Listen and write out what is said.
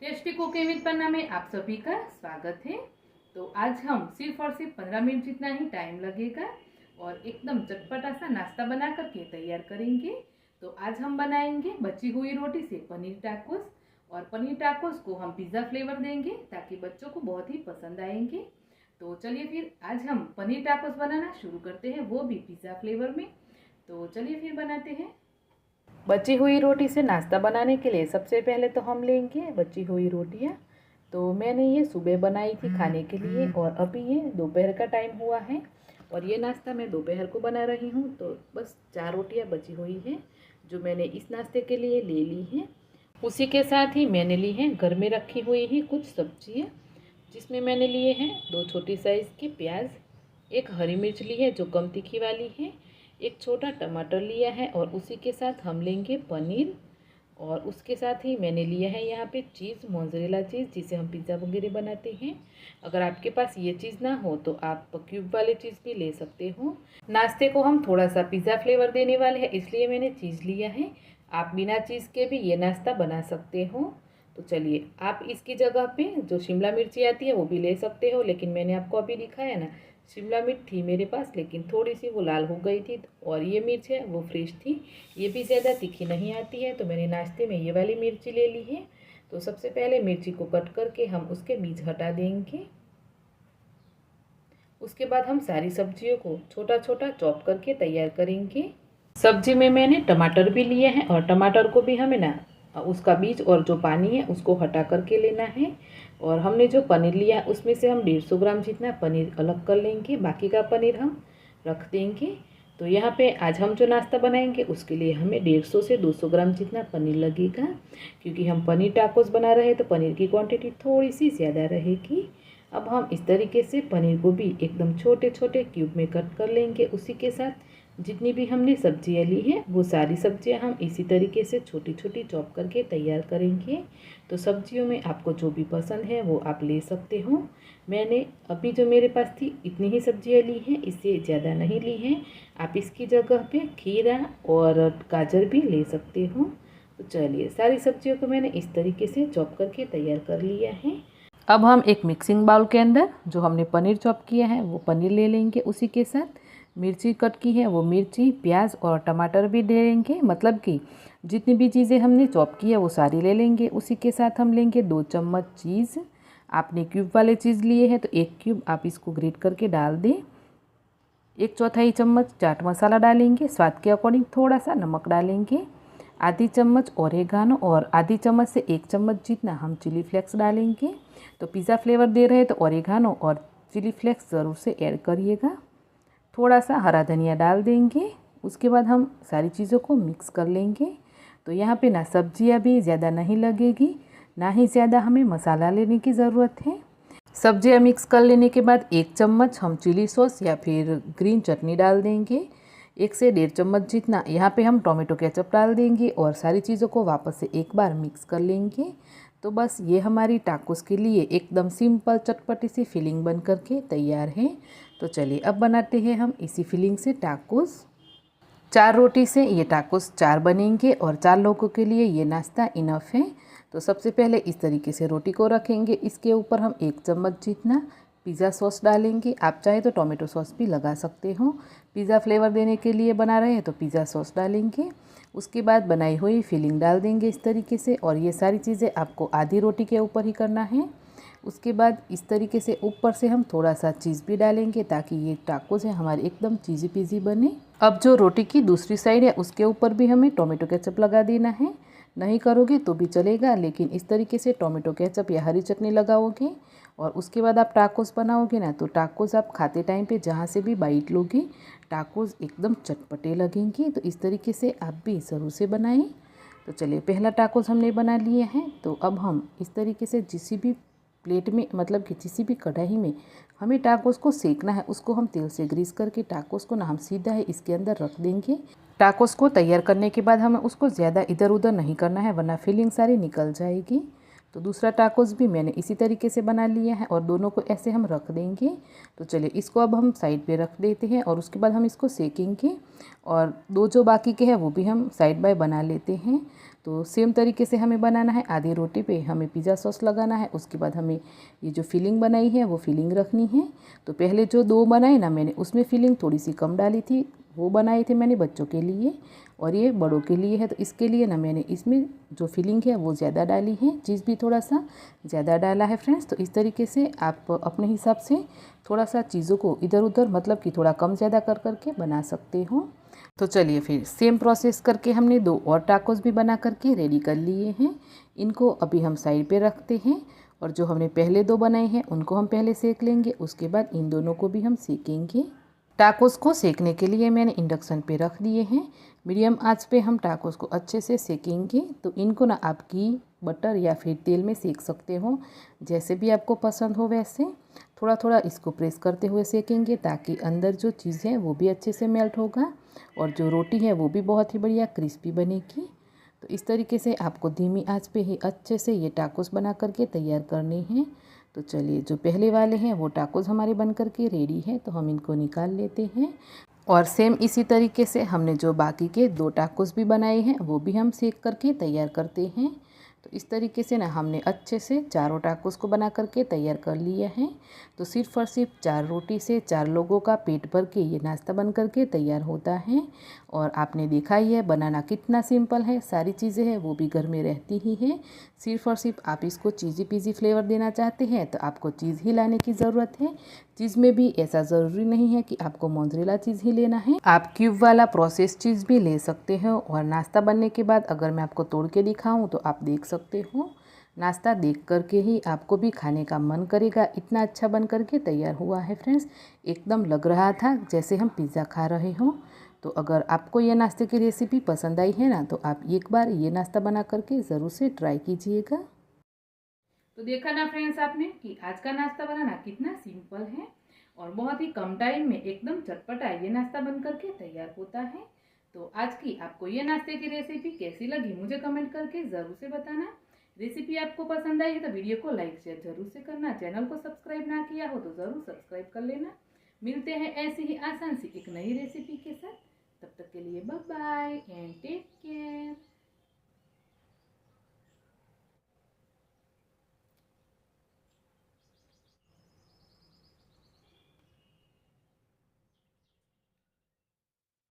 Tasty cooking with पन्ना में आप सभी का स्वागत है। तो आज हम सिर्फ और सिर्फ 15 मिनट जितना ही टाइम लगेगा और एकदम चटपटा सा नाश्ता बना करके तैयार करेंगे। तो आज हम बनाएंगे बची हुई रोटी से पनीर टाकोस, और पनीर टाकोस को हम पिज़्ज़ा फ्लेवर देंगे ताकि बच्चों को बहुत ही पसंद आएंगे। तो चलिए फिर आज हम पनीर टाकोस बनाना शुरू करते हैं, वो भी पिज़्ज़ा फ्लेवर में। तो चलिए फिर बनाते हैं। बची हुई रोटी से नाश्ता बनाने के लिए सबसे पहले तो हम लेंगे बची हुई रोटियां। तो मैंने ये सुबह बनाई थी खाने के लिए और अभी ये दोपहर का टाइम हुआ है और ये नाश्ता मैं दोपहर को बना रही हूँ। तो बस 4 रोटियां बची हुई हैं जो मैंने इस नाश्ते के लिए ले ली हैं। उसी के साथ ही मैंने ली हैं घर में रखी हुई ही कुछ सब्जियाँ, जिसमें मैंने लिए हैं 2 छोटी साइज़ के प्याज, एक हरी मिर्च ली है जो कम तीखी वाली है, एक छोटा टमाटर लिया है और उसी के साथ हम लेंगे पनीर। और उसके साथ ही मैंने लिया है यहाँ पे चीज़, मोज़रेला चीज़, जिसे हम पिज़्ज़ा वगैरह बनाते हैं। अगर आपके पास ये चीज़ ना हो तो आप क्यूब वाले चीज़ भी ले सकते हो। नाश्ते को हम थोड़ा सा पिज़्ज़ा फ्लेवर देने वाले हैं, इसलिए मैंने चीज़ लिया है। आप बिना चीज़ के भी ये नाश्ता बना सकते हो। तो चलिए, आप इसकी जगह पे जो शिमला मिर्ची आती है वो भी ले सकते हो, लेकिन मैंने आपको अभी दिखाया ना, शिमला मिर्च थी मेरे पास लेकिन थोड़ी सी वो लाल हो गई थी, और ये मिर्च है वो फ्रेश थी। ये भी ज़्यादा तीखी नहीं आती है, तो मैंने नाश्ते में ये वाली मिर्ची ले ली है। तो सबसे पहले मिर्ची को कट करके हम उसके बीज हटा देंगे। उसके बाद हम सारी सब्जियों को छोटा छोटा चॉप करके तैयार करेंगे। सब्जी में मैंने टमाटर भी लिए हैं और टमाटर को भी हमें ना उसका बीज और जो पानी है उसको हटा करके लेना है। और हमने जो पनीर लिया उसमें से हम 150 ग्राम जितना पनीर अलग कर लेंगे, बाकी का पनीर हम रख देंगे। तो यहाँ पे आज हम जो नाश्ता बनाएंगे उसके लिए हमें 150 से 200 ग्राम जितना पनीर लगेगा, क्योंकि हम पनीर टाकोस बना रहे हैं तो पनीर की क्वांटिटी थोड़ी सी ज़्यादा रहेगी। अब हम इस तरीके से पनीर को भी एकदम छोटे छोटे क्यूब में कट कर लेंगे। उसी के साथ जितनी भी हमने सब्जियां ली हैं वो सारी सब्जियां हम इसी तरीके से छोटी छोटी चॉप करके तैयार करेंगे। तो सब्जियों में आपको जो भी पसंद है वो आप ले सकते हो। मैंने अभी जो मेरे पास थी इतनी ही सब्जियां ली हैं, इससे ज़्यादा नहीं ली हैं। आप इसकी जगह पे खीरा और गाजर भी ले सकते हो। तो चलिए, सारी सब्जियों को मैंने इस तरीके से चॉप करके तैयार कर लिया है। अब हम एक मिक्सिंग बाउल के अंदर जो हमने पनीर चॉप किया है वो पनीर ले लेंगे। उसी के साथ मिर्ची कट की है वो मिर्ची, प्याज और टमाटर भी ले लेंगे, मतलब कि जितनी भी चीज़ें हमने चॉप की है वो सारी ले लेंगे। उसी के साथ हम लेंगे 2 चम्मच चीज़। आपने क्यूब वाले चीज़ लिए हैं तो 1 क्यूब आप इसको ग्रेट करके डाल दें। 1/4 चम्मच चाट मसाला डालेंगे, स्वाद के अकॉर्डिंग थोड़ा सा नमक डालेंगे, आधी चम्मच ओरेगानो और आधी चम्मच से 1 चम्मच जितना हम चिली फ्लेक्स डालेंगे। तो पिज़्ज़ा फ्लेवर दे रहे हैं तो ओरेगानो और चिली फ्लेक्स ज़रूर से ऐड करिएगा। थोड़ा सा हरा धनिया डाल देंगे। उसके बाद हम सारी चीज़ों को मिक्स कर लेंगे। तो यहाँ पे ना सब्जियाँ भी ज़्यादा नहीं लगेगी, ना ही ज़्यादा हमें मसाला लेने की ज़रूरत है। सब्जियाँ मिक्स कर लेने के बाद 1 चम्मच हम चिली सॉस या फिर ग्रीन चटनी डाल देंगे। 1 से 1.5 चम्मच जितना यहाँ पे हम टोमेटो केचप डाल देंगे और सारी चीज़ों को वापस से एक बार मिक्स कर लेंगे। तो बस ये हमारी टाकोस के लिए एकदम सिंपल चटपटी सी फिलिंग बन करके तैयार है। तो चलिए, अब बनाते हैं हम इसी फिलिंग से टाकोस। 4 रोटी से ये टाकोस 4 बनेंगे और 4 लोगों के लिए ये नाश्ता इनफ है। तो सबसे पहले इस तरीके से रोटी को रखेंगे। इसके ऊपर हम 1 चम्मच जितना पिज़्ज़ा सॉस डालेंगे। आप चाहे तो टोमेटो सॉस भी लगा सकते हो। पिज़्ज़ा फ्लेवर देने के लिए बना रहे हैं तो पिज़्ज़ा सॉस डालेंगे। उसके बाद बनाई हुई फिलिंग डाल देंगे इस तरीके से, और ये सारी चीज़ें आपको आधी रोटी के ऊपर ही करना है। उसके बाद इस तरीके से ऊपर से हम थोड़ा सा चीज़ भी डालेंगे ताकि ये टाकोस है हमारे एकदम चीज़ी पीजी बने। अब जो रोटी की दूसरी साइड है उसके ऊपर भी हमें टोमेटो केचप लगा देना है। नहीं करोगे तो भी चलेगा, लेकिन इस तरीके से टोमेटो केचप या हरी चटनी लगाओगे और उसके बाद आप टाकोस बनाओगे ना, तो टाकोस आप खाते टाइम पे जहाँ से भी बाइट लोगे टाकोस एकदम चटपटे लगेंगे। तो इस तरीके से आप भी ज़रूर से बनाएं। तो चलिए, पहला टाकोस हमने बना लिया है। तो अब हम इस तरीके से जिस भी प्लेट में, मतलब कि किसी भी कढ़ाई में हमें टाकोस को सेकना है, उसको हम तेल से ग्रीस करके टाकोस को ना हम सीधा है इसके अंदर रख देंगे। टाकोस को तैयार करने के बाद हमें उसको ज़्यादा इधर उधर नहीं करना है, वरना फिलिंग सारी निकल जाएगी। तो दूसरा टाकोस भी मैंने इसी तरीके से बना लिया है और दोनों को ऐसे हम रख देंगे। तो चलिए इसको अब हम साइड पे रख देते हैं और उसके बाद हम इसको सेकेंगे और दो जो बाकी के हैं वो भी हम साइड बाय बना लेते हैं। तो सेम तरीके से हमें बनाना है। आधी रोटी पे हमें पिज़्ज़ा सॉस लगाना है, उसके बाद हमें ये जो फिलिंग बनाई है वो फिलिंग रखनी है। तो पहले जो दो बनाए ना मैंने उसमें फिलिंग थोड़ी सी कम डाली थी, वो बनाए थे मैंने बच्चों के लिए और ये बड़ों के लिए है। तो इसके लिए ना मैंने इसमें जो फिलिंग है वो ज़्यादा डाली है, चीज़ भी थोड़ा सा ज़्यादा डाला है फ्रेंड्स। तो इस तरीके से आप अपने हिसाब से थोड़ा सा चीज़ों को इधर उधर मतलब कि थोड़ा कम ज़्यादा कर करके बना सकते हो। तो चलिए फिर सेम प्रोसेस करके हमने दो और टाकोस भी बना करके रेडी कर लिए हैं। इनको अभी हम साइड पे रखते हैं और जो हमने पहले दो बनाए हैं उनको हम पहले सेक लेंगे, उसके बाद इन दोनों को भी हम सेकेंगे। टाकोस को सेकने के लिए मैंने इंडक्शन पे रख दिए हैं। मीडियम आंच पे हम टाकोस को अच्छे से सेकेंगे। तो इनको ना आप घी, बटर या फिर तेल में सेक सकते हो, जैसे भी आपको पसंद हो वैसे। थोड़ा थोड़ा इसको प्रेस करते हुए सेकेंगे ताकि अंदर जो चीज़ है वो भी अच्छे से मेल्ट होगा और जो रोटी है वो भी बहुत ही बढ़िया क्रिस्पी बनेगी। तो इस तरीके से आपको धीमी आंच पे ही अच्छे से ये टाकोस बना करके तैयार करने हैं। तो चलिए जो पहले वाले हैं वो टाकोस हमारे बन करके रेडी है, तो हम इनको निकाल लेते हैं। और सेम इसी तरीके से हमने जो बाकी के दो टाकोस भी बनाए हैं वो भी हम सेक करके तैयार करते हैं। तो इस तरीके से ना हमने अच्छे से चारों टाकोस को बना करके तैयार कर लिया है। तो सिर्फ और सिर्फ 4 रोटी से 4 लोगों का पेट भर के ये नाश्ता बन करके तैयार होता है। और आपने देखा ही है बनाना कितना सिंपल है, सारी चीज़ें हैं वो भी घर में रहती ही है। सिर्फ और सिर्फ आप इसको चीज़ी पीजी फ्लेवर देना चाहते हैं तो आपको चीज़ ही लाने की ज़रूरत है। चीज़ में भी ऐसा ज़रूरी नहीं है कि आपको मोज़रेला चीज़ ही लेना है, आप क्यूब वाला प्रोसेस चीज़ भी ले सकते हो। और नाश्ता बनने के बाद अगर मैं आपको तोड़ के दिखाऊं तो आप देख सकते हो, नाश्ता देख करके ही आपको भी खाने का मन करेगा। इतना अच्छा बन करके तैयार हुआ है फ्रेंड्स, एकदम लग रहा था जैसे हम पिज़्ज़ा खा रहे हों। तो अगर आपको ये नाश्ते की रेसिपी पसंद आई है ना तो आप एक बार ये नाश्ता बना करके ज़रूर से ट्राई कीजिएगा। तो देखा ना फ्रेंड्स आपने कि आज का नाश्ता बनाना कितना सिंपल है और बहुत ही कम टाइम में एकदम चटपटा ये नाश्ता बन करके तैयार होता है। तो आज की आपको ये नाश्ते की रेसिपी कैसी लगी मुझे कमेंट करके ज़रूर से बताना। रेसिपी आपको पसंद आई है तो वीडियो को लाइक शेयर जरूर से करना। चैनल को सब्सक्राइब ना किया हो तो ज़रूर सब्सक्राइब कर लेना। मिलते हैं ऐसी ही आसान सी एक नई रेसिपी के साथ। तब तक के लिए bye bye and take care.